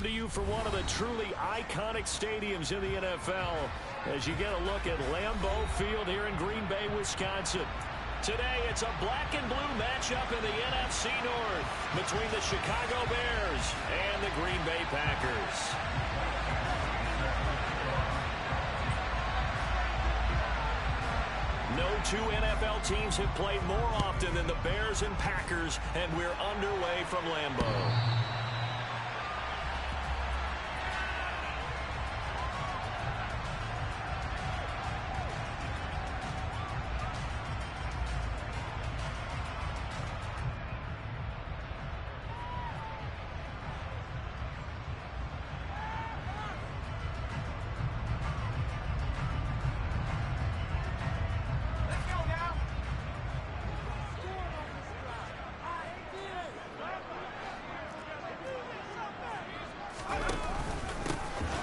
to you from one of the truly iconic stadiums in the NFL as you get a look at Lambeau Field here in Green Bay, Wisconsin. Today, it's a black and blue matchup in the NFC North between the Chicago Bears and the Green Bay Packers. No two NFL teams have played more often than the Bears and Packers, and we're underway from Lambeau.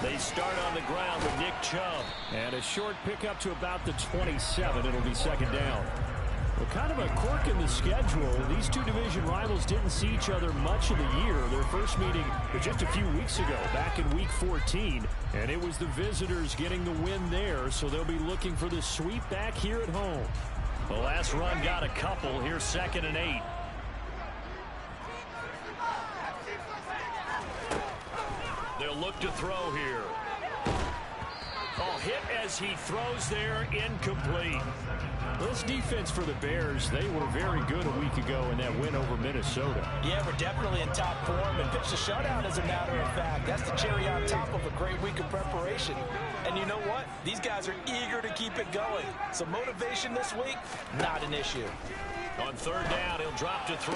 They start on the ground with Nick Chubb. And a short pickup to about the 27. It'll be second down. Well, kind of a quirk in the schedule. These two division rivals didn't see each other much of the year. Their first meeting was just a few weeks ago, back in Week 14. And it was the visitors getting the win there, so they'll be looking for the sweep back here at home. The last run got a couple. Here's 2nd and 8. They'll look to throw here. Oh, hit as he throws there, incomplete. This defense for the Bears, they were very good a week ago in that win over Minnesota. Yeah, we're definitely in top form and pitched a shutout, as a matter of fact. That's the cherry on top of a great week of preparation. And you know what? These guys are eager to keep it going. So motivation this week, not an issue. On 3rd down, he'll drop to throw.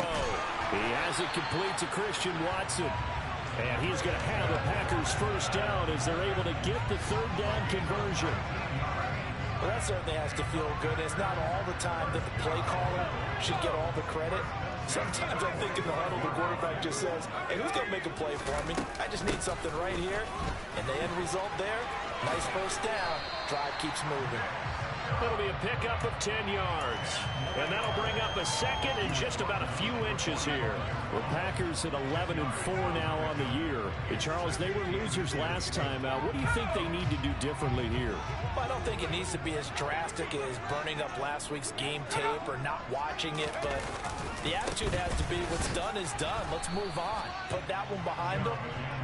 He has it complete to Christian Watson. And he's going to have the Packers first down as they're able to get the 3rd down conversion. Well, that certainly has to feel good. It's not all the time that the play caller should get all the credit. Sometimes I think in the huddle, the quarterback just says, hey, who's going to make a play for me? I just need something right here. And the end result there, nice first down. Drive keeps moving. It'll be a pickup of 10 yards. And that'll bring up a second and just about a few inches here. The Packers at 11-4 now on the year. Hey, Charles, they were losers last time out. What do you think they need to do differently here? Well, I don't think it needs to be as drastic as burning up last week's game tape or not watching it, but the attitude has to be what's done is done. Let's move on. Put that one behind them,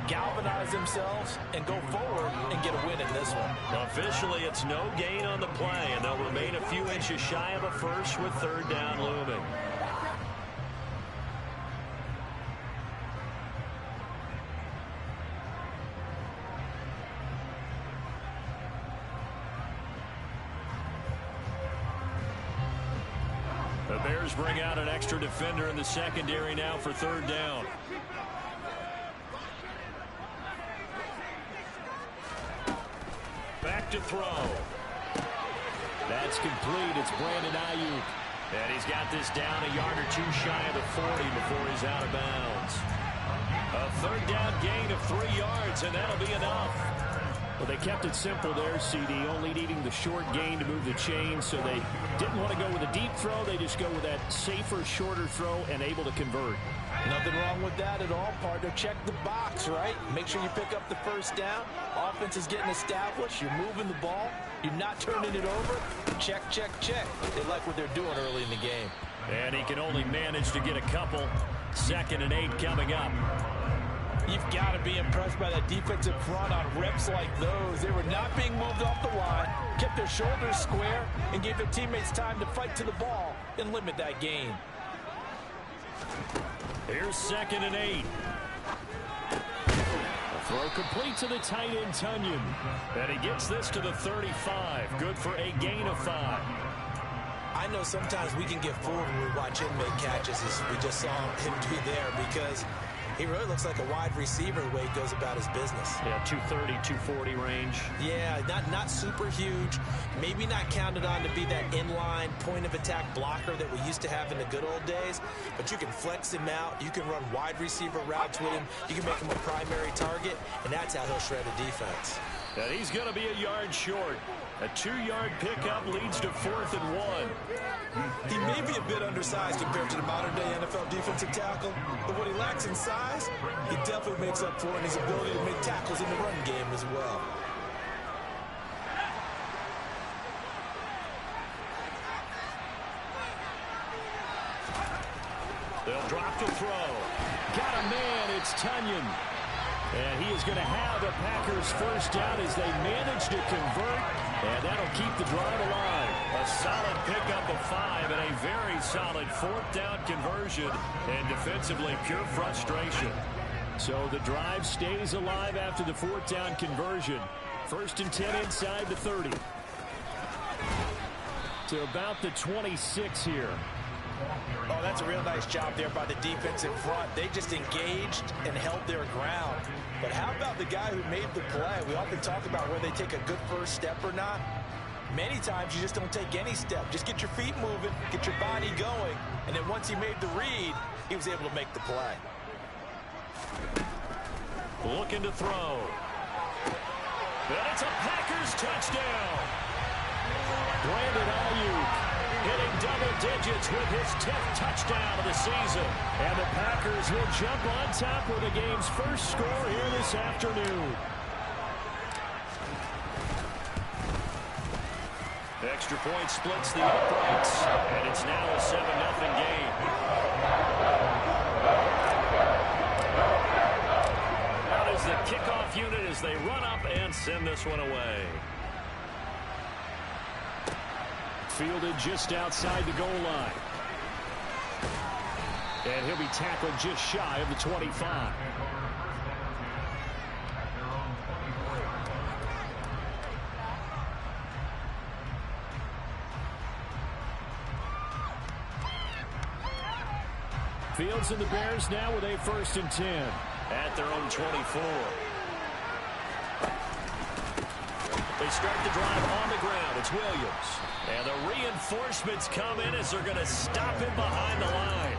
galvanize themselves, and go forward and get a win in this one. Officially, it's no gain on the play, and they'll remain a few inches shy of a first with 3rd down looming. The Bears bring out an extra defender in the secondary now for 3rd down. Back to throw. That's complete. It's Brandon Ayuk. And he's got this down a yard or two shy of the 40 before he's out of bounds. A 3rd down gain of 3 yards, and that'll be enough. Well, they kept it simple there, CD, only needing the short gain to move the chain, so they didn't want to go with a deep throw. They just go with that safer, shorter throw and able to convert. Nothing wrong with that at all, partner. Check the box, right? Make sure you pick up the first down. Offense is getting established. You're moving the ball. You're not turning it over. Check, check, check. They like what they're doing early in the game. And he can only manage to get a couple. 2nd and 8 coming up. You've got to be impressed by that defensive front on reps like those. They were not being moved off the line, kept their shoulders square, and gave their teammates time to fight to the ball and limit that gain. Here's 2nd and 8. A throw complete to the tight end, Tunyon. And he gets this to the 35. Good for a gain of 5. I know sometimes we can get fooled when we watch inmate catches, as we just saw him do there, because he really looks like a wide receiver the way he goes about his business. Yeah, 230, 240 range. Yeah, not super huge. Maybe not counted on to be that inline point-of-attack blocker that we used to have in the good old days, but you can flex him out. You can run wide receiver routes with him. You can make him a primary target, and that's how he'll shred a defense. And he's going to be a yard short. A 2-yard pickup leads to 4th and 1. He may be a bit undersized compared to the modern-day NFL defensive tackle, but what he lacks in size, he definitely makes up for in his ability to make tackles in the run game as well. They'll drop to throw. Got a man, it's Tunyon. And he is going to have the Packers first down as they manage to convert, and that'll keep the drive alive. A solid pickup of 5 and a very solid 4th down conversion, and defensively pure frustration. So the drive stays alive after the 4th down conversion. 1st and 10 inside the 30. To about the 26 here. Oh, that's a real nice job there by the defense in front. They just engaged and held their ground. But how about the guy who made the play? We often talk about whether they take a good first step or not. Many times you just don't take any step. Just get your feet moving, get your body going, and then once he made the read, he was able to make the play. Looking to throw. And it's a Packers touchdown. Brandon Ayuk hitting double digits with his 10th touchdown of the season. And the Packers will jump on top with the game's first score here this afternoon. Extra point splits the uprights, and it's now a 7-0 game. Out is the kickoff unit as they run up and send this one away. Fielded just outside the goal line. And he'll be tackled just shy of the 25. Fields and the Bears now with a 1st and 10 at their own 24. They start the drive on the ground. It's Williams. And the reinforcements come in as they're going to stop him behind the line.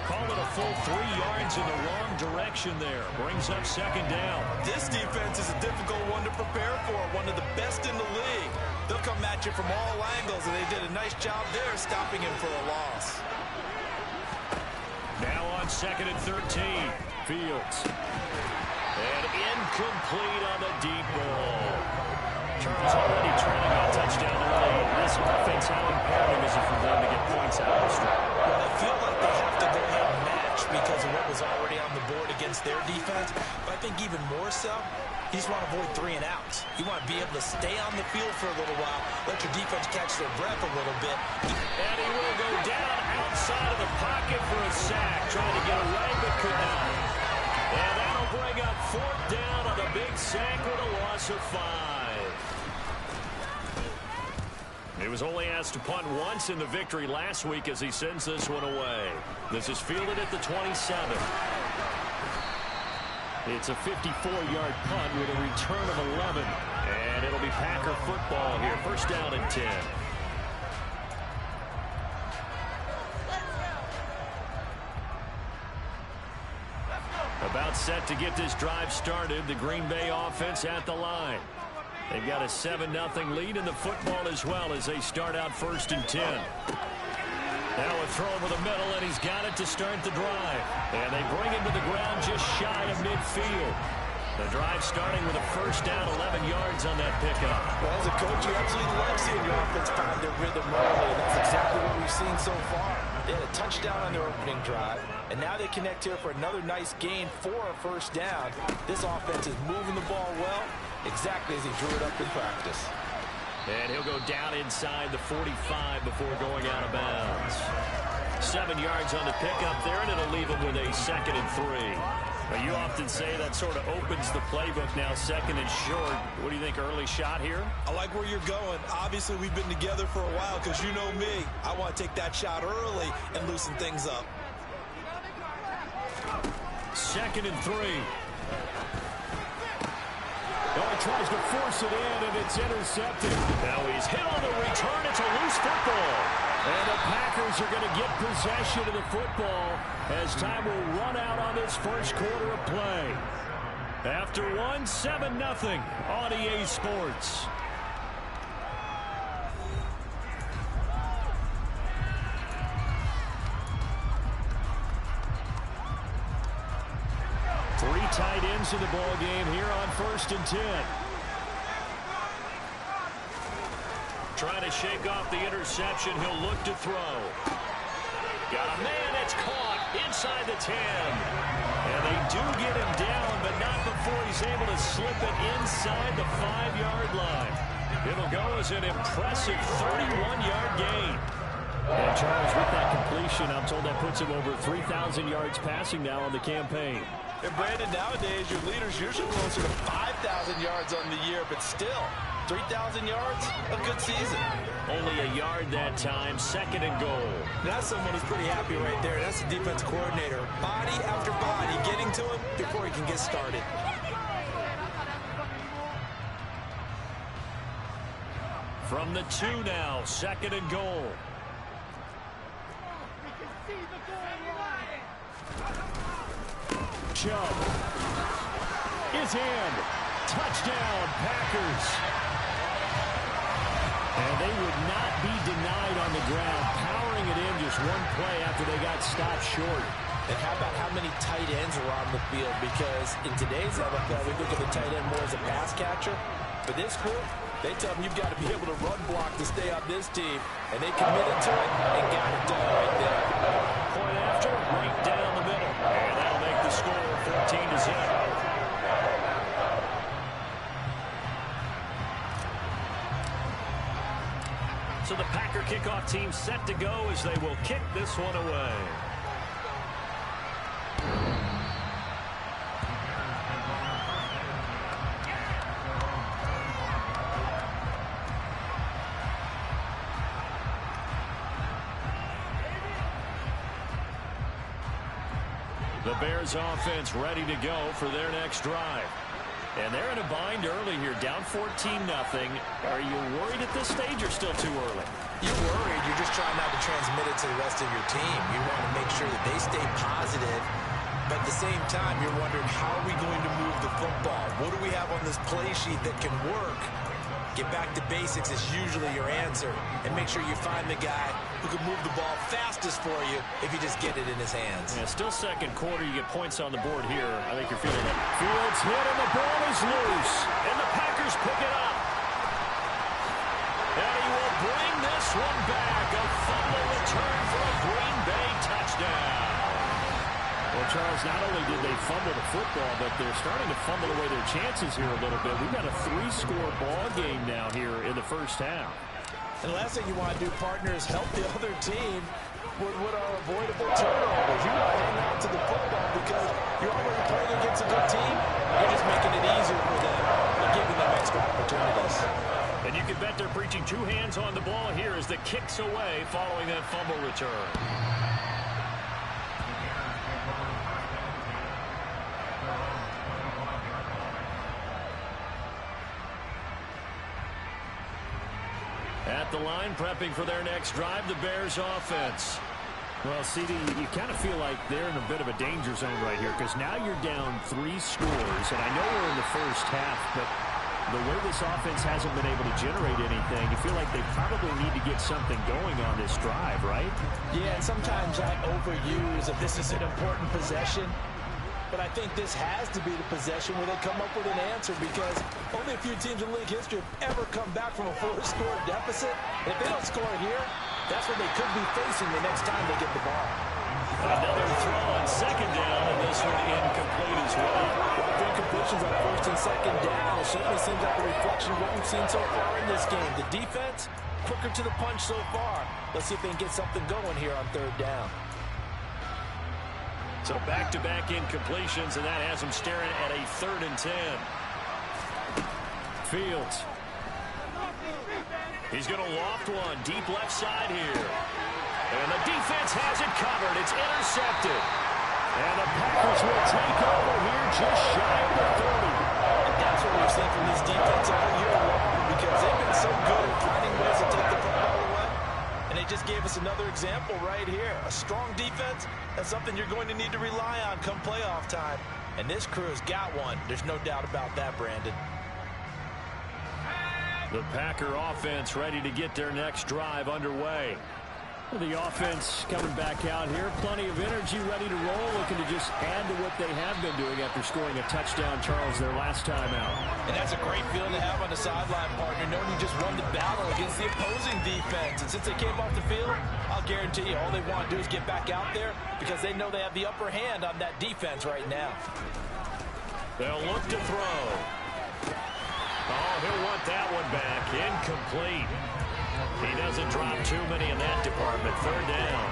Call it a full 3 yards in the wrong direction there. Brings up 2nd down. This defense is a difficult one to prepare for. One of the best in the league. They'll come at you from all angles, and they did a nice job there stopping him for a loss. Now on 2nd and 13. Fields. And incomplete on the deep ball. Charles already trailing on touchdown early. This offense, how imperative is it for them to get points out of the strike? Well, they feel like they have to go ahead and match because of what was already on the board against their defense. But I think even more so, you just want to avoid 3 and outs. You want to be able to stay on the field for a little while, let your defense catch their breath a little bit. And he will go down outside of the pocket for a sack. Trying to get away, but could not. And that'll bring up 4th down on a big sack with a loss of 5. He was only asked to punt once in the victory last week as he sends this one away. This is fielded at the 27. It's a 54-yard punt with a return of 11. And it'll be Packer football here. 1st down and 10. About set to get this drive started. The Green Bay offense at the line. They've got a 7-0 lead in the football as well as they start out 1st and 10. Now a throw over the middle, and he's got it to start the drive. And they bring him to the ground just shy of midfield. The drive starting with a 1st down, 11 yards on that pickup. Well, as a coach, you absolutely love seeing your offense find their rhythm early, and that's exactly what we've seen so far. They had a touchdown on their opening drive, and now they connect here for another nice gain for a 1st down. This offense is moving the ball well, exactly as he drew it up in practice. And he'll go down inside the 45 before going out of bounds. 7 yards on the pickup there, and it'll leave him with a 2nd and 3. Now, you often say that sort of opens the playbook now, 2nd and short. What do you think, early shot here? I like where you're going. Obviously, we've been together for a while because you know me. I want to take that shot early and loosen things up. 2nd and 3. Oh, he tries to force it in, and it's intercepted. Now he's hit on the return. It's a loose football. And the Packers are going to get possession of the football as time will run out on this 1st quarter of play. After 7-0 on EA Sports. tight ends in the ball game here on 1st and 10. Trying to shake off the interception. He'll look to throw. Got a man. It's caught inside the 10. And they do get him down, but not before he's able to slip it inside the 5-yard line. It'll go as an impressive 31-yard gain. And Charles, with that completion, I'm told that puts him over 3,000 yards passing now on the campaign. And Brandon, nowadays your leader's usually closer to 5,000 yards on the year, but still, 3,000 yards, a good season. Only a yard that time, 2nd and goal. That's someone who's pretty happy right there. That's the defense coordinator. Body after body getting to him before he can get started. From the 2 now, 2nd and goal. Chubb is in. Touchdown, Packers. And they would not be denied on the ground, powering it in just one play after they got stopped short. And how about how many tight ends are on the field? Because in today's NFL, we look at the tight end more as a pass catcher. But this group, they tell them you've got to be able to run block to stay on this team. And they committed to it and got it done right there. Point after, right down the middle. And that'll make the score 14-0. So the Packer kickoff team set to go as they will kick this one away. The Bears offense ready to go for their next drive. And they're in a bind early here, down 14-0. Are you worried at this stage or still too early? You're worried. You're just trying not to transmit it to the rest of your team. You want to make sure that they stay positive. But at the same time, you're wondering, how are we going to move the football? What do we have on this play sheet that can work? Get back to basics is usually your answer. And make sure you find the guy who can move the ball fastest for you if you just get it in his hands. Yeah, still 2nd quarter. You get points on the board here. I think you're feeling it. Fields hit and the ball is loose. And the Packers pick it up. And he will bring this one back. A fumble return for a Green Bay touchdown. Well, Charles, not only did they fumble the football, but they're starting to fumble away their chances here a little bit. We've got a 3-score ball game now here in the first half. And the last thing you want to do, partner, is help the other team with what are avoidable turnovers. You want to hang on to the football because you're already playing against a good team. You're just making it easier for them and giving them extra opportunities. And you can bet they're preaching 2 hands on the ball here as the kick's away following that fumble return. At the line, prepping for their next drive, the Bears offense. Well, CD, you kind of feel like they're in a bit of a danger zone right here because now you're down 3 scores, and I know we're in the first half, but the way this offense hasn't been able to generate anything, you feel like they probably need to get something going on this drive, right? Yeah, and sometimes I overuse if this is an important possession. But I think this has to be the possession where they come up with an answer because only a few teams in league history have ever come back from a 4-score deficit. And if they don't score here, that's what they could be facing the next time they get the ball. Another throw on 2nd down, and this one incomplete as well. 3 completions on 1st and 2nd down. It certainly seems like a reflection of what we've seen so far in this game. The defense, quicker to the punch so far. Let's see if they can get something going here on 3rd down. So back-to-back incompletions, and that has them staring at a 3rd and 10. Fields. He's going to loft one deep left side here. And the defense has it covered. It's intercepted. And the Packers will take over here just shy of the 30. And that's what we've seen from this defense all year long because they've been so good at finding ways to take the football away. And they just gave us another example right here. A strong defense, that's something you're going to need to rely on come playoff time. And this crew has got one. There's no doubt about that, Brandon. The Packer offense ready to get their next drive underway. The offense coming back out here. Plenty of energy, ready to roll, looking to just add to what they have been doing after scoring a touchdown, Charles, their last time out. And that's a great feeling to have on the sideline, partner, knowing you just won the battle against the opposing defense. And since they came off the field, I'll guarantee you all they want to do is get back out there because they know they have the upper hand on that defense right now. They'll look to throw. Oh, he'll want that one back. Incomplete. He doesn't drop too many in that department. Third down.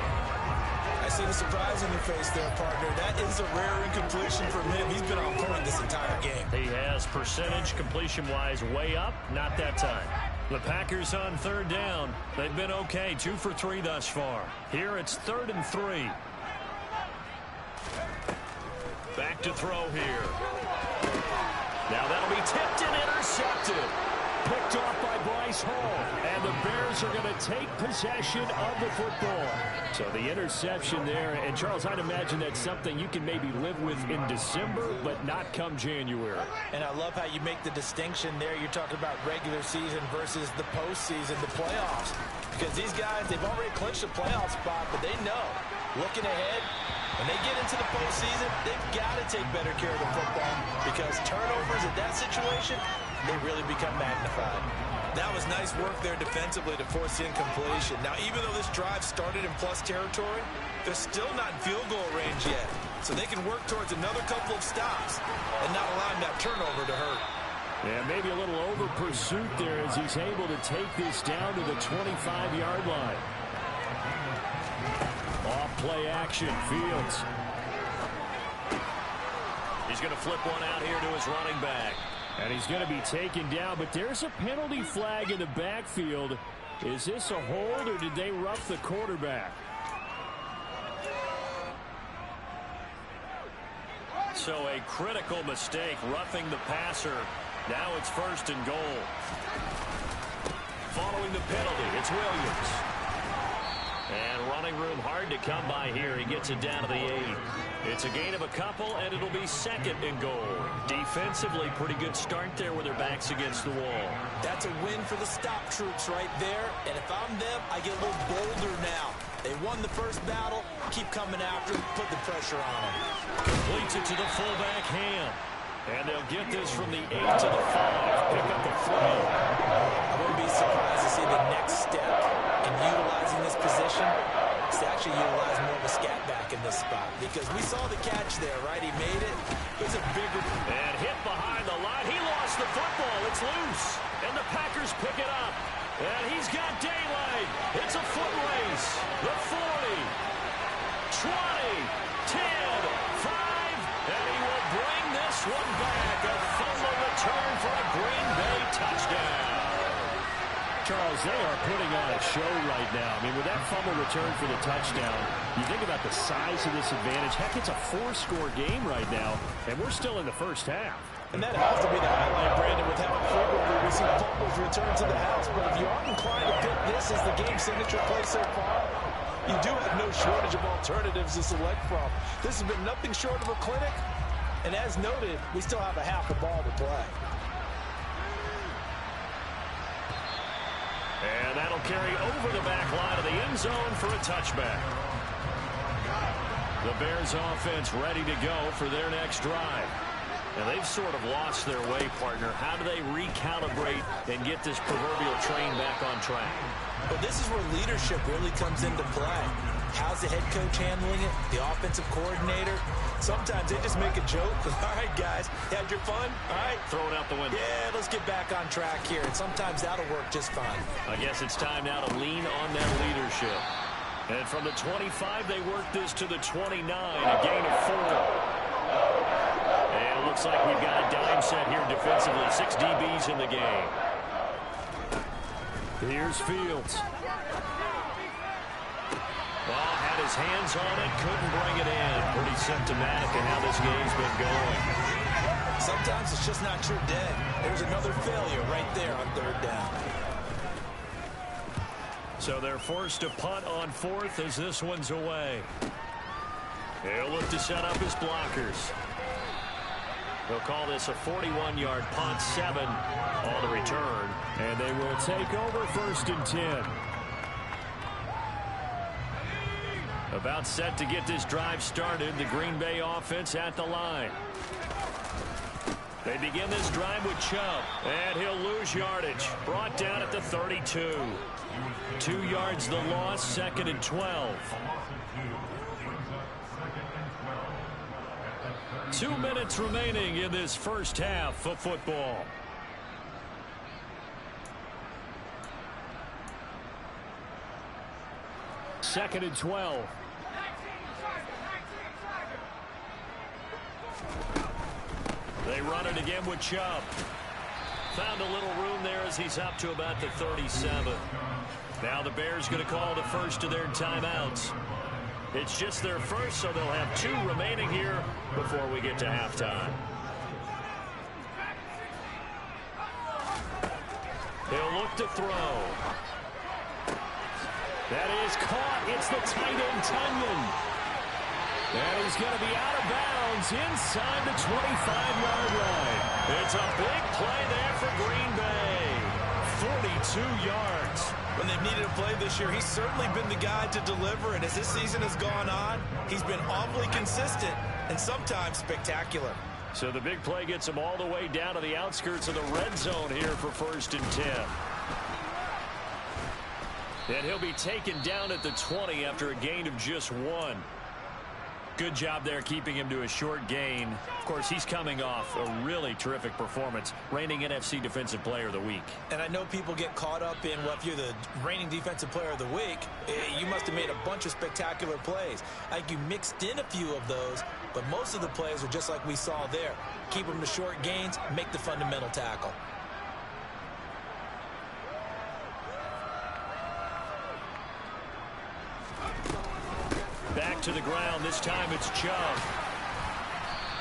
I see the surprise in your face there, partner. That is a rare incompletion from him. He's been on point this entire game. He has percentage completion-wise way up. Not that time. The Packers on third down. They've been okay. 2 for 3 thus far. Here it's 3rd and 3. Back to throw here. Now that'll be tipped and intercepted. Picked off by Bryce Hall. And the Bears are going to take possession of the football. So the interception there. And, Charles, I'd imagine that's something you can maybe live with in December, but not come January. And I love how you make the distinction there. You're talking about regular season versus the postseason, the playoffs. Because these guys, they've already clinched a playoff spot, but they know, looking ahead, when they get into the postseason, they've got to take better care of the football because turnovers in that situation, they really become magnified. That was nice work there defensively to force the incompletion. Now, even though this drive started in plus territory, they're still not in field goal range yet. So they can work towards another couple of stops and not allowing that turnover to hurt. Yeah, maybe a little over pursuit there as he's able to take this down to the 25-yard line. Off play action, Fields. He's going to flip one out here to his running back. And he's going to be taken down, but there's a penalty flag in the backfield. Is this a hold or did they rough the quarterback? So a critical mistake, roughing the passer. Now it's 1st and goal. Following the penalty, it's Williams. And running room hard to come by here. He gets it down to the 8. It's a gain of a couple, and it'll be 2nd and goal. Defensively, pretty good start there with their backs against the wall. That's a win for the stop troops right there. And if I'm them, I get a little bolder now. They won the first battle. Keep coming after them. Put the pressure on them. Completes it to the fullback, Ham. And they'll get this from the 8 to the 5. Pick up the flag. I wouldn't be surprised to see the next step in utilizing this position is to actually utilize more of a scat back in this spot. Because we saw the catch there, right? He made it. It was a bigger... And hit behind the line. He lost the football. It's loose. And the Packers pick it up. And he's got daylight. It's a foot race. The 40, 20, 10, 5. And he will bring this one back. A fumble return for a Green Bay touchdown. Charles, they are putting on a show right now. I mean, with that fumble return for the touchdown, you think about the size of this advantage. Heck, it's a 4-score game right now, and we're still in the first half. And that has to be the highlight, Brandon, with how frequently we see fumbles return to the house. But if you aren't inclined to pick this as the game signature play so far, you do have no shortage of alternatives to select from. This has been nothing short of a clinic. And as noted, we still have a half a ball to play. And that'll carry over the back line of the end zone for a touchback. The Bears offense ready to go for their next drive. And they've sort of lost their way, partner. How do they recalibrate and get this proverbial train back on track? But this is where leadership really comes into play. How's the head coach handling it? The offensive coordinator? Sometimes they just make a joke. All right, guys, had your fun? All right. Throw it out the window. Yeah, let's get back on track here. And sometimes that'll work just fine. I guess it's time now to lean on that leadership. And from the 25, they work this to the 29, a gain of 4. And it looks like we've got a dime set here defensively. 6 DBs in the game. Here's Fields. Well, had his hands on it, couldn't bring it in. Pretty symptomatic of how this game's been going. Sometimes it's just not your day. There's another failure right there on 3rd down. So they're forced to punt on 4th as this one's away. He'll look to set up his blockers. They'll call this a 41-yard punt, 7 on the return. And they will take over 1st and 10. About set to get this drive started. The Green Bay offense at the line. They begin this drive with Chubb, and he'll lose yardage. Brought down at the 32. 2 yards the loss, 2nd and 12. 2 minutes remaining in this first half of football. Second and 12. They run it again with Chubb. Found a little room there as he's up to about the 37. Now the Bears going to call the first of their timeouts. It's just their first, so they'll have 2 remaining here before we get to halftime. He'll look to throw. That is caught. It's the tight end, Tunyon. And he's going to be out of bounds inside the 25-yard line. It's a big play there for Green Bay. 42 yards. When they've needed a play this year, he's certainly been the guy to deliver. And as this season has gone on, he's been awfully consistent and sometimes spectacular. So the big play gets him all the way down to the outskirts of the red zone here for 1st and 10. And he'll be taken down at the 20 after a gain of just 1. Good job there keeping him to a short gain. Of course, he's coming off a really terrific performance, reigning NFC Defensive Player of the Week. And I know people get caught up in, well, if you're the reigning Defensive Player of the Week, you must have made a bunch of spectacular plays. I think you mixed in a few of those, but most of the plays are just like we saw there. Keep them to short gains, make the fundamental tackle. Back to the ground. This time it's Chubb.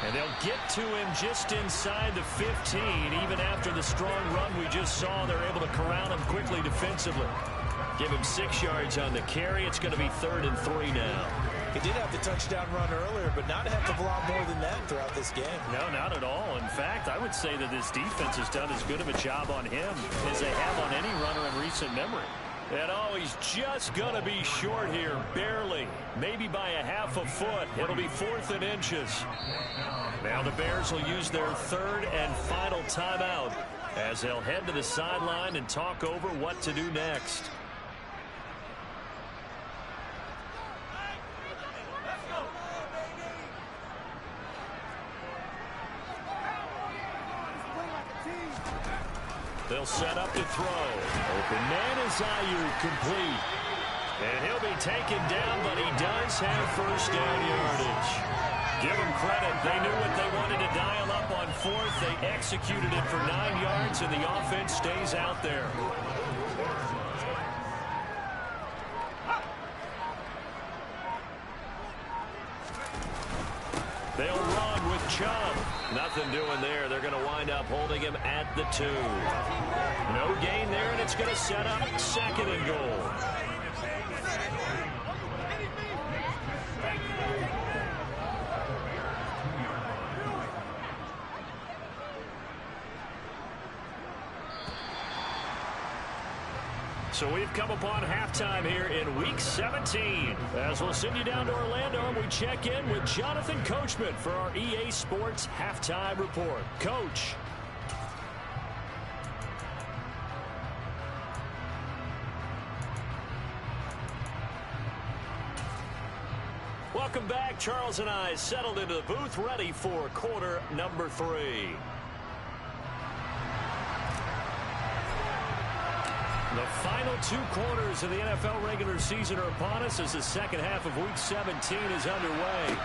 And they'll get to him just inside the 15. Even after the strong run we just saw, they're able to corral him quickly defensively. Give him 6 yards on the carry. It's going to be 3rd and 3 now. He did have the touchdown run earlier, but not a heck of a lot more than that throughout this game. No, not at all. In fact, I would say that this defense has done as good of a job on him as they have on any runner in recent memory. And oh, he's just going to be short here, barely, maybe by a half a foot. It'll be 4th and inches. Now the Bears will use their 3rd and final timeout as they'll head to the sideline and talk over what to do next. They'll set up to throw. Open man is Ayuk, complete. And he'll be taken down, but he does have 1st down yardage. Give them credit. They knew what they wanted to dial up on 4th. They executed it for 9 yards, and the offense stays out there. They'll run with Chubb. Nothing doing there. They're going to wind up holding him at the 2. No gain there, and it's going to set up 2nd and goal. So we've come upon halftime here in Week 17. As we'll send you down to Orlando, and we check in with Jonathan Coachman for our EA Sports Halftime Report. Coach. Welcome back. Charles and I settled into the booth, ready for quarter number 3. The final 2 quarters of the NFL regular season are upon us as the second half of Week 17 is underway.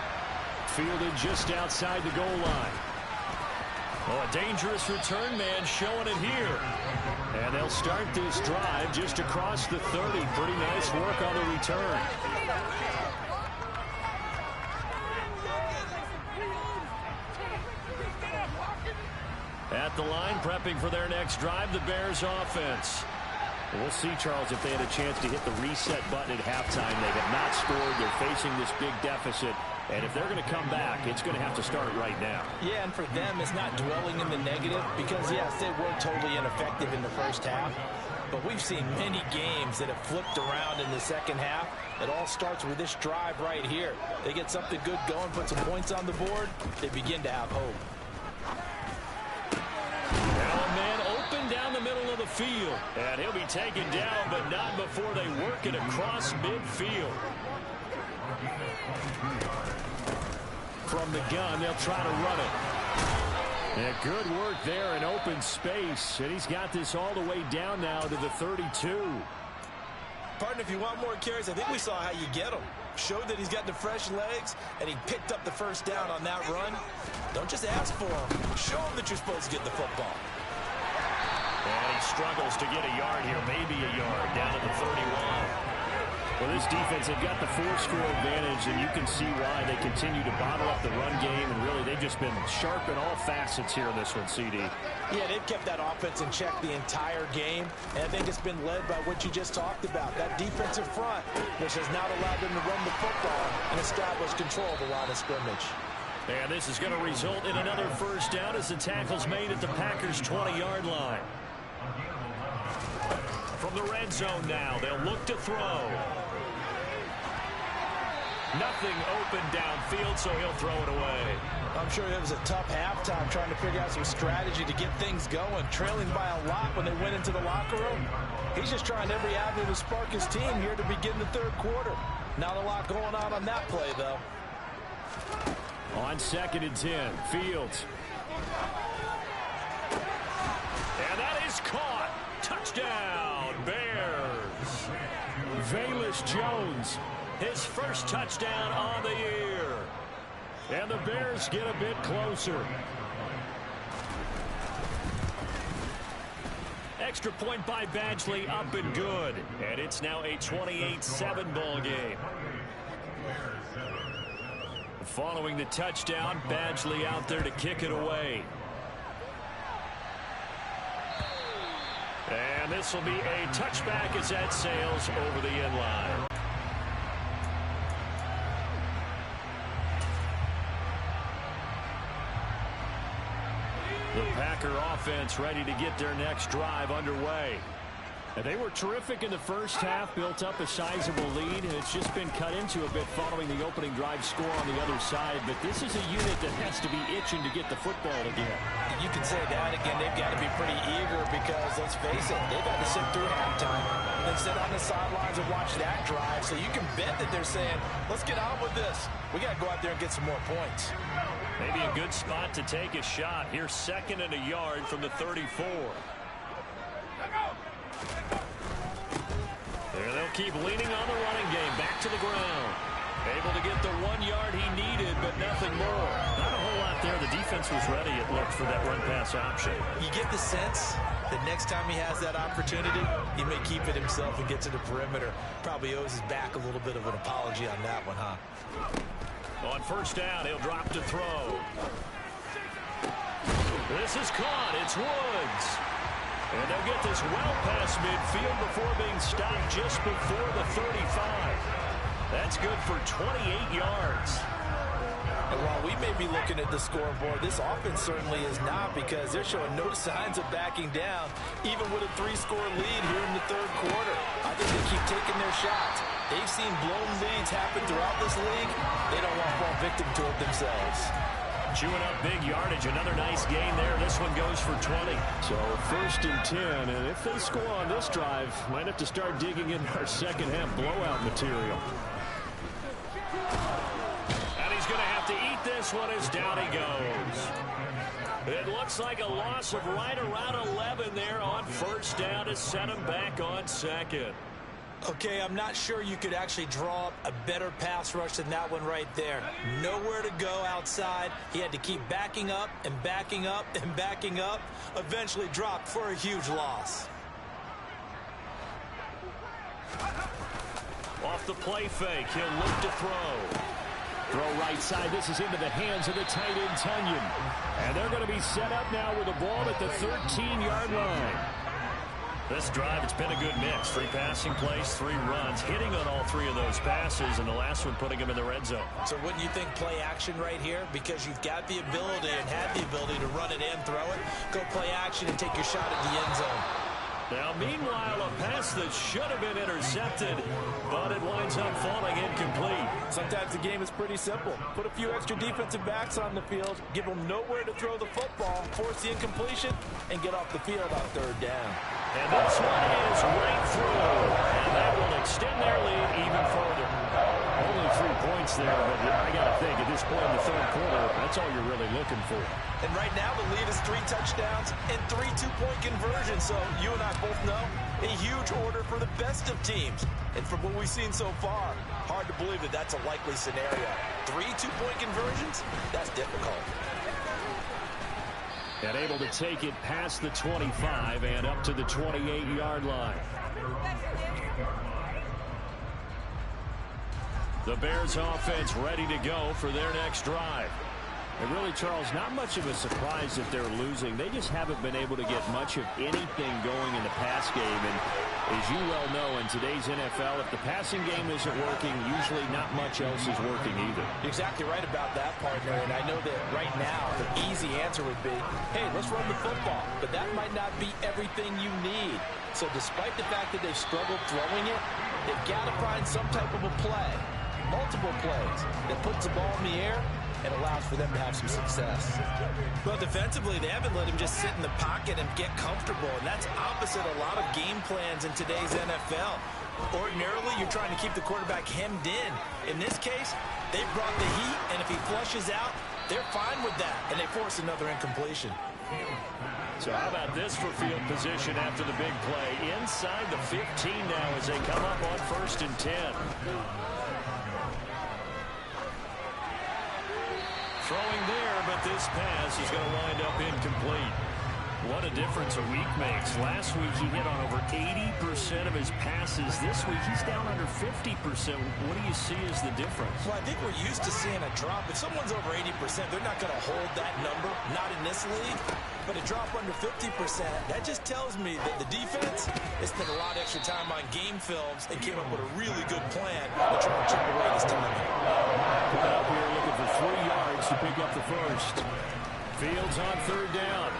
Fielded just outside the goal line. Oh, a dangerous return man showing it here. And they'll start this drive just across the 30. Pretty nice work on the return. At the line, prepping for their next drive, the Bears offense. We'll see, Charles, if they had a chance to hit the reset button at halftime. They have not scored. They're facing this big deficit. And if they're going to come back, it's going to have to start right now. Yeah, and for them, it's not dwelling in the negative because, yes, they were totally ineffective in the first half. but we've seen many games that have flipped around in the second half. It all starts with this drive right here. They get something good going, put some points on the board, they begin to have hope. Now a man open down the middle of the field, and he'll be taken down, but not before they work it across midfield. From the gun, they'll try to run it. And good work there in open space, and he's got this all the way down now to the 32. Partner, if you want more carries, I think we saw how you get him. Showed that he's got the fresh legs, and he picked up the first down on that run. Don't just ask for him. Show him that you're supposed to get the football. And he struggles to get a yard here, maybe a yard, down to the 31. Well, this defense, they've got the 4-score advantage, and you can see why they continue to bottle up the run game, and really they've just been sharp in all facets here in this one, CD. Yeah, they've kept that offense in check the entire game, and I think it's been led by what you just talked about, that defensive front, which has not allowed them to run the football and establish control of the line of scrimmage. And this is going to result in another first down as the tackle's made at the Packers' 20-yard line. From the red zone now, they'll look to throw. Nothing open downfield, so he'll throw it away. I'm sure it was a tough halftime trying to figure out some strategy to get things going. Trailing by a lot when they went into the locker room. He's just trying every avenue to spark his team here to begin the third quarter. Not a lot going on that play, though. On 2nd and 10, Fields. And that is caught. Touchdown, Bears. Velus Jones, his first touchdown on the year. And the Bears get a bit closer. Extra point by Badgley, up and good. And it's now a 28-7 ball game. Following the touchdown, Badgley out there to kick it away. And this will be a touchback as that sails over the end line. The Packer offense ready to get their next drive underway. And they were terrific in the first half, built up a sizable lead, and it's just been cut into a bit following the opening drive score on the other side. But this is a unit that has to be itching to get the football again. You can say that again. They've got to be pretty eager because, let's face it, they've had to sit through halftime and sit on the sidelines and watch that drive. So you can bet that they're saying, let's get on with this. We got to go out there and get some more points. Maybe a good spot to take a shot. Here's 2nd and a yard from the 34. There they'll keep leaning on the running game. Back to the ground. Able to get the 1 yard he needed, but nothing more. Not a whole lot there. The defense was ready, it looked, for that run-pass option. You get the sense that next time he has that opportunity, he may keep it himself and get to the perimeter. Probably owes his back a little bit of an apology on that one, huh? On first down, he'll drop to throw. This is caught. It's Woods. And they'll get this well past midfield before being stopped just before the 35. That's good for 28 yards. And while we may be looking at the scoreboard, this offense certainly is not, because they're showing no signs of backing down, even with a 3-score lead here in the third quarter. I think they keep taking their shots. They've seen blown leads happen throughout this league. They don't want to fall victim to it themselves. Chewing up big yardage. Another nice gain there. This one goes for 20. So 1st and 10. And if they score on this drive, might have to start digging in our second half blowout material. And he's going to have to eat this one as down he goes. It looks like a loss of right around 11 there on first down to set him back on 2nd. Okay, I'm not sure you could actually draw up a better pass rush than that one right there. Nowhere to go outside. He had to keep backing up and backing up and backing up. Eventually dropped for a huge loss. Off the play fake, he'll look to throw. Throw right side. This is into the hands of the tight end, Tunyon. And they're going to be set up now with the ball at the 13-yard line. This drive, it's been a good mix. 3 passing plays, 3 runs, hitting on all 3 of those passes, and the last one putting him in the red zone. So wouldn't you think play action right here? Because you've got the ability and had the ability to run it and throw it. Go play action and take your shot at the end zone. Now, meanwhile, a pass that should have been intercepted, but it winds up falling incomplete. Sometimes the game is pretty simple. Put a few extra defensive backs on the field, give them nowhere to throw the football, force the incompletion, and get off the field on third down. And this one is right through, and that will extend their lead even further. Only 3 points there, but I got to think at this point in the third quarter, that's all you're really looking for. And right now the lead is 3 touchdowns and 3 two-point conversions. So you and I both know a huge order for the best of teams. And from what we've seen so far, hard to believe that that's a likely scenario. 3 two-point conversions? That's difficult. And able to take it past the 25 and up to the 28-yard line. The Bears offense ready to go for their next drive. And really, Charles, not much of a surprise that they're losing. They just haven't been able to get much of anything going in the pass game. And as you well know, in today's NFL, if the passing game isn't working, usually not much else is working either. You're exactly right about that, partner. And I know that right now the easy answer would be, hey, let's run the football. But that might not be everything you need. So despite the fact that they've struggled throwing it, they've got to find some type of a play. Multiple plays that puts the ball in the air and allows for them to have some success. Well, defensively, they haven't let him just sit in the pocket and get comfortable, and that's opposite a lot of game plans in today's NFL. Ordinarily, you're trying to keep the quarterback hemmed in. In this case, they brought the heat, and if he flushes out, they're fine with that, and they force another incompletion. So how about this for field position after the big play? Inside the 15 now as they come up on 1st and 10. Throwing there, but this pass is going to wind up incomplete. What a difference a week makes. Last week he hit on over 80% of his passes. This week he's down under 50%. What do you see as the difference? Well, I think we're used to seeing a drop. If someone's over 80%, they're not going to hold that number, not in this league. But a drop under 50%, that just tells me that the defense has spent a lot of extra time on game films and came up with a really good plan to try to chip away this timing. Coming up here looking for 3 yards to pick up the first. Fields on 3rd down.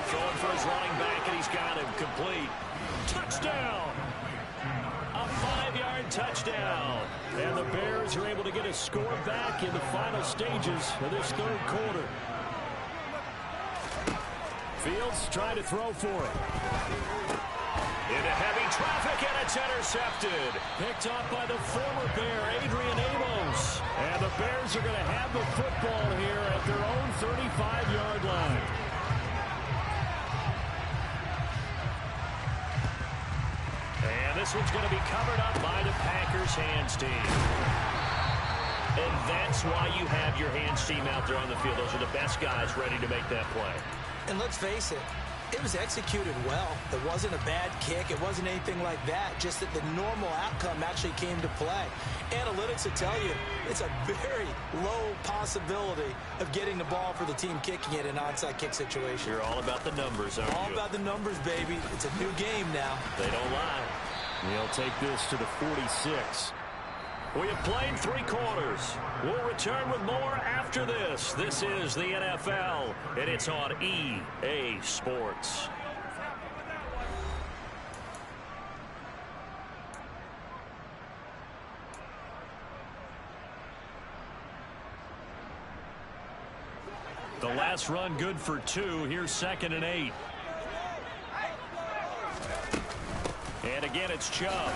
Throwing for his running back, and he's got him complete. Touchdown! A 5-yard touchdown. And the Bears are able to get a score back in the final stages of this third quarter. Fields trying to throw for it. Into heavy traffic, and it's intercepted. Picked off by the former Bear, Adrian Amos. And the Bears are going to have the football here at their own 35-yard line. And this one's going to be covered up by the Packers hands team. And that's why you have your hands team out there on the field. Those are the best guys ready to make that play. And let's face it, it was executed well. It wasn't a bad kick. It wasn't anything like that. Just that the normal outcome actually came to play. Analytics will tell you it's a very low possibility of getting the ball for the team kicking it in an onside kick situation. You're all about the numbers, aren't you? All about the numbers, baby. It's a new game now. They don't lie. He'll take this to the 46. We have played 3 quarters. We'll return with more after this. This is the NFL, and it's on EA Sports. The last run good for 2. Here's 2nd and 8. And again, it's Chubb.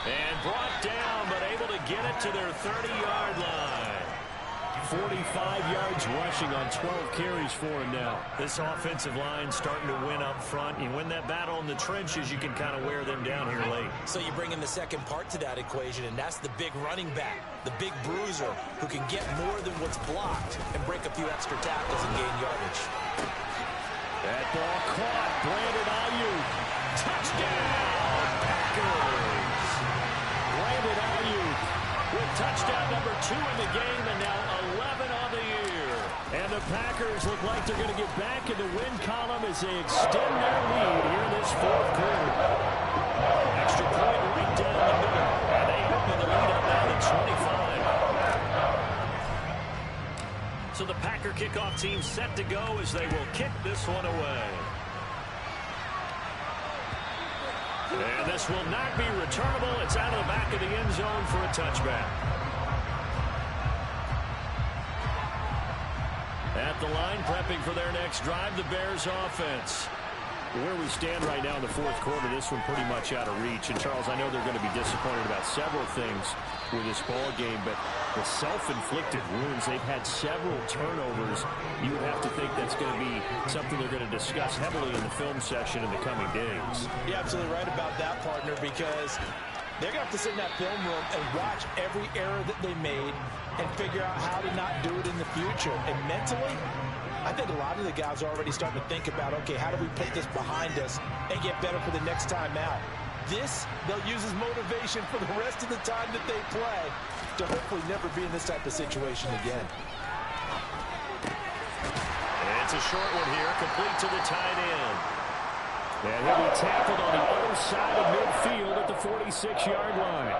And brought down, but able to get it to their 30-yard line. 45 yards rushing on 12 carries for him now. This offensive line starting to win up front. You win that battle in the trenches, you can kind of wear them down here late. So you bring in the second part to that equation, and that's the big running back, the big bruiser, who can get more than what's blocked and break a few extra tackles and gain yardage. That ball caught. Brandon Ayuk. Touchdown, Packers. Brandon Ayuk with touchdown number 2 in the game, and now 11 on the year. And the Packers look like they're going to get back in the win column as they extend their lead here in this fourth quarter. Extra point right down the middle, and they open the lead up now to 25. So the Packer kick off team set to go as they will kick this one away. And this will not be returnable. It's out of the back of the end zone for a touchback. At the line, prepping for their next drive, the Bears offense. Where we stand right now in the fourth quarter, this one pretty much out of reach. And, Charles, I know they're going to be disappointed about several things with this ball game, but the self-inflicted wounds, they've had several turnovers. You would have to think that's going to be something they're going to discuss heavily in the film session in the coming days. You're absolutely right about that, partner, because they're going to have to sit in that film room and watch every error that they made and figure out how to not do it in the future. And mentally, I think a lot of the guys are already starting to think about, okay, how do we put this behind us and get better for the next time out? This, they'll use as motivation for the rest of the time that they play to hopefully never be in this type of situation again. And it's a short one here, complete to the tight end. And he'll be tackled on the other side of midfield at the 46-yard line.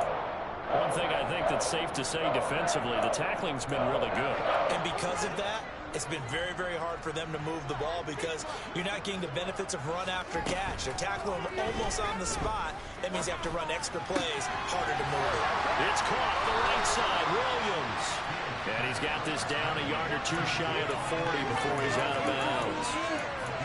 One thing I think that's safe to say defensively, the tackling's been really good. And because of that, it's been very, very hard for them to move the ball because you're not getting the benefits of run after catch. They're tackling them almost on the spot. That means you have to run extra plays, harder to move it. It's caught the right side, Williams. And he's got this down a yard or two shy of the 40 before he's out of bounds.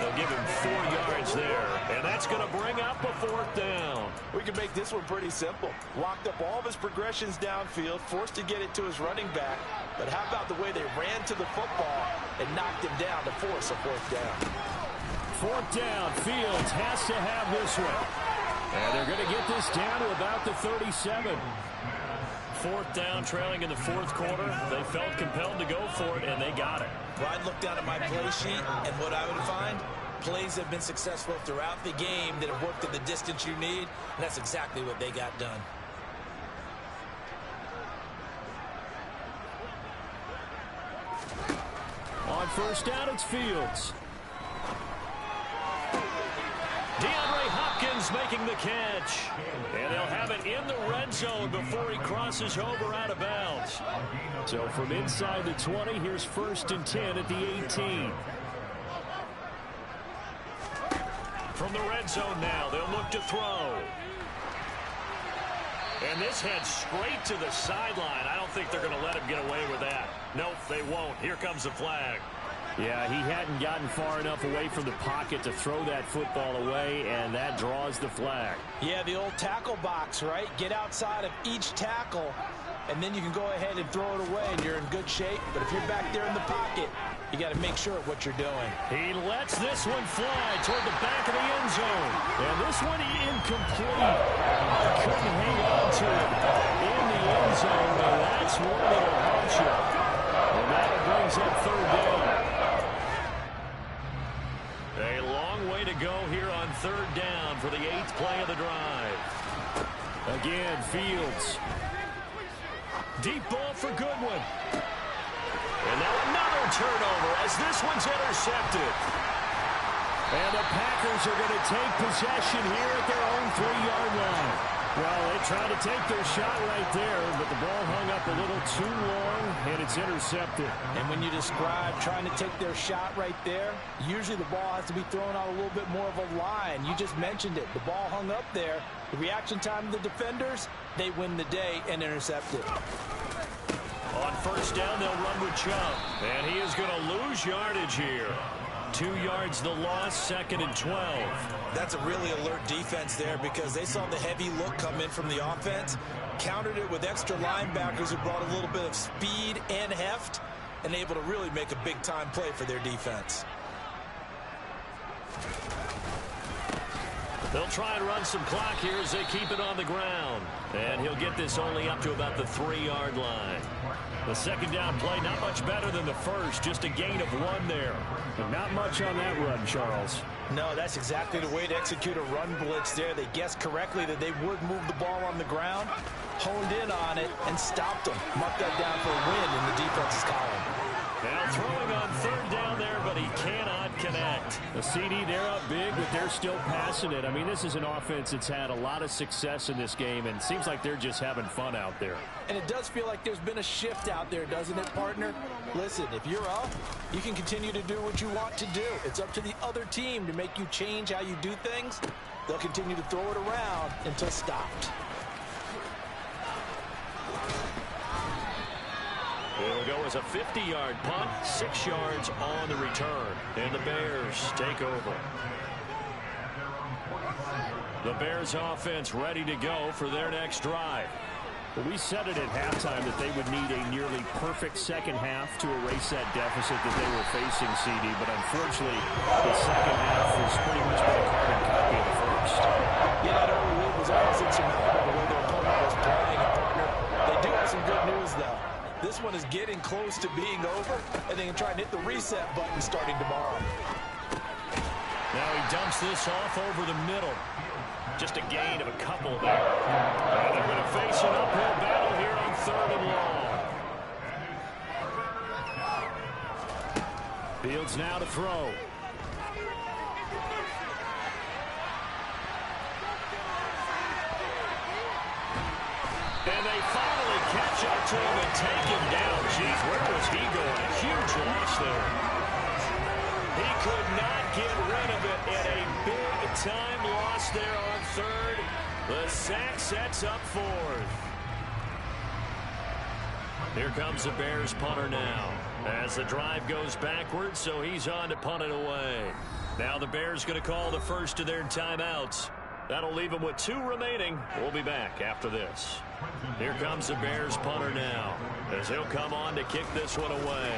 They'll give him 4 yards there, and that's going to bring up a 4th down. We can make this one pretty simple. Locked up all of his progressions downfield, forced to get it to his running back. But how about the way they ran to the football and knocked him down to force a 4th down? 4th down, Fields has to have this one. And they're going to get this down to about the 37. 4th down, trailing in the 4th quarter. They felt compelled to go for it, and they got it. Well, I'd look down at my play sheet, and what I would find, plays have been successful throughout the game that have worked at the distance you need, and that's exactly what they got done. On 1st down, it's Fields. DeAndre Hopkins making the catch. And they'll have it in the red zone before he crosses over out of bounds. So from inside the 20, here's 1st and 10 at the 18. From the red zone now, they'll look to throw. And this heads straight to the sideline. I don't think they're going to let him get away with that. Nope, they won't. Here comes the flag. Yeah, he hadn't gotten far enough away from the pocket to throw that football away, and that draws the flag. Yeah, the old tackle box, right? Get outside of each tackle, and then you can go ahead and throw it away, and you're in good shape. But if you're back there in the pocket, you got to make sure of what you're doing. He lets this one fly toward the back of the end zone. And this one incomplete. Couldn't hang on to it in the end zone, but that's one that'll hurt you. And that brings up 3rd down. A long way to go here on 3rd down for the 8th play of the drive. Again, Fields. Deep ball for Goodwin. And now another turnover as this one's intercepted. And the Packers are going to take possession here at their own 3-yard line. Well, they tried to take their shot right there, but the ball hung up a little too long, and it's intercepted. And when you describe trying to take their shot right there, usually the ball has to be thrown out a little bit more of a line. You just mentioned it. The ball hung up there. The reaction time of the defenders, they win the day and intercept it. On 1st down, they'll run with Chubb. And he is going to lose yardage here. 2 yards the loss, 2nd and 12. That's a really alert defense there because they saw the heavy look come in from the offense, countered it with extra linebackers who brought a little bit of speed and heft, and able to really make a big-time play for their defense. They'll try and run some clock here as they keep it on the ground. And he'll get this only up to about the 3-yard line. The 2nd down play, not much better than the first, just a gain of 1 there. But not much on that run, Charles. No, that's exactly the way to execute a run blitz there. They guessed correctly that they would move the ball on the ground, honed in on it, and stopped them. Marked that down for a win in the defense's column. Now throwing on 3rd down there, but but he cannot connect. The CD, they're up big, but they're still passing it. I mean, this is an offense that's had a lot of success in this game, and it seems like they're just having fun out there. And it does feel like there's been a shift out there, doesn't it, partner? Listen, if you're up, you can continue to do what you want to do. It's up to the other team to make you change how you do things. They'll continue to throw it around until stopped. It'll go as a 50-yard punt, 6 yards on the return. And the Bears take over. The Bears offense ready to go for their next drive. Well, we said it at halftime that they would need a nearly perfect second half to erase that deficit that they were facing, CD. But unfortunately, the second half has pretty much been a carbon copy of the first. Yeah, that early lead was almost insurmountable the way their opponent was playing. And partner, they do have some good news, though. This one is getting close to being over, and they can try and hit the reset button starting tomorrow. Now he dumps this off over the middle. Just a gain of a couple there. And they're going to face an uphill battle here on 3rd and long. Fields now to throw. And they finally catch up to him and take him down. Jeez, where was he going? A huge loss there. He could not get rid of it in a big-time loss there on 3rd. The sack sets up 4th. Here comes the Bears punter now. As the drive goes backwards, so he's on to punt it away. Now the Bears going to call the first of their timeouts. That'll leave them with 2 remaining. We'll be back after this. Here comes the Bears punter now, as he'll come on to kick this one away.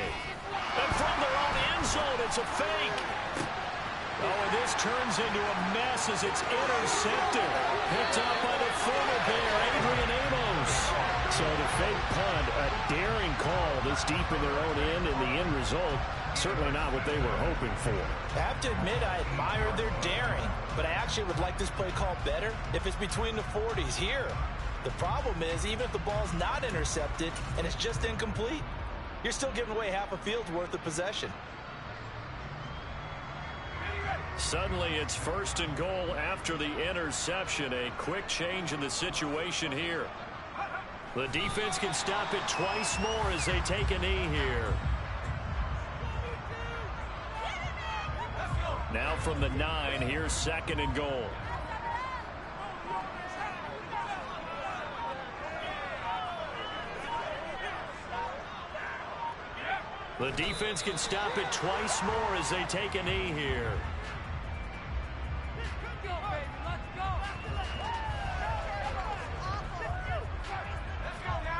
And from their own end zone, it's a fake. Oh, and this turns into a mess as it's intercepted. Picked up by the former Bear, Adrian Amos. So the fake punt, a daring call this deep in their own end, and the end result, certainly not what they were hoping for. I have to admit, I admire their daring, but I actually would like this play call better if it's between the 40s here. The problem is, even if the ball's not intercepted and it's just incomplete, you're still giving away half a field's worth of possession. Suddenly it's 1st and goal after the interception. A quick change in the situation here. The defense can stop it twice more as they take a knee here. Now from the 9, here's 2nd and goal. The defense can stop it twice more as they take a knee here.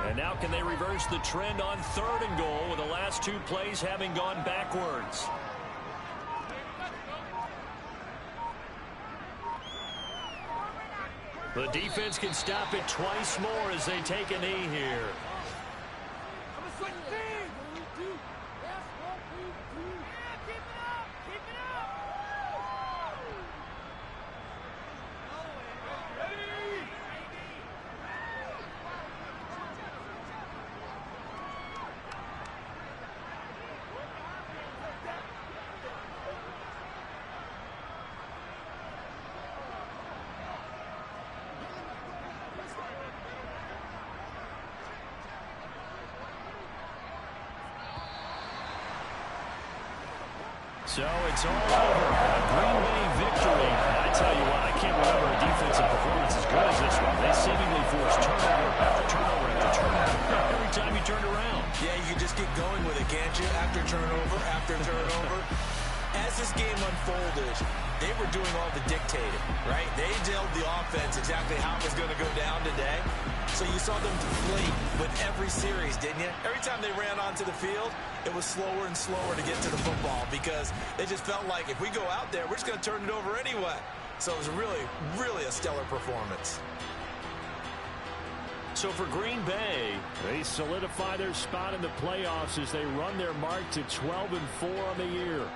And now can they reverse the trend on 3rd and goal with the last 2 plays having gone backwards? The defense can stop it twice more as they take a knee here. So it's all over. A Green Bay victory. I tell you what, I can't remember a defensive performance as good as this one. They seemingly forced turnover after turnover after turnover every time you turned around. Yeah, you can just get going with it, can't you? After turnover. As this game unfolded, they were doing all the dictating, right? They told the offense exactly how it was going to go down today. So you saw them deflate with every series, didn't you? Every time they ran onto the field, it was slower and slower to get to the football because they just felt like if we go out there, we're just going to turn it over anyway. So it was really, really a stellar performance. So for Green Bay, they solidify their spot in the playoffs as they run their mark to 12-4 on the year.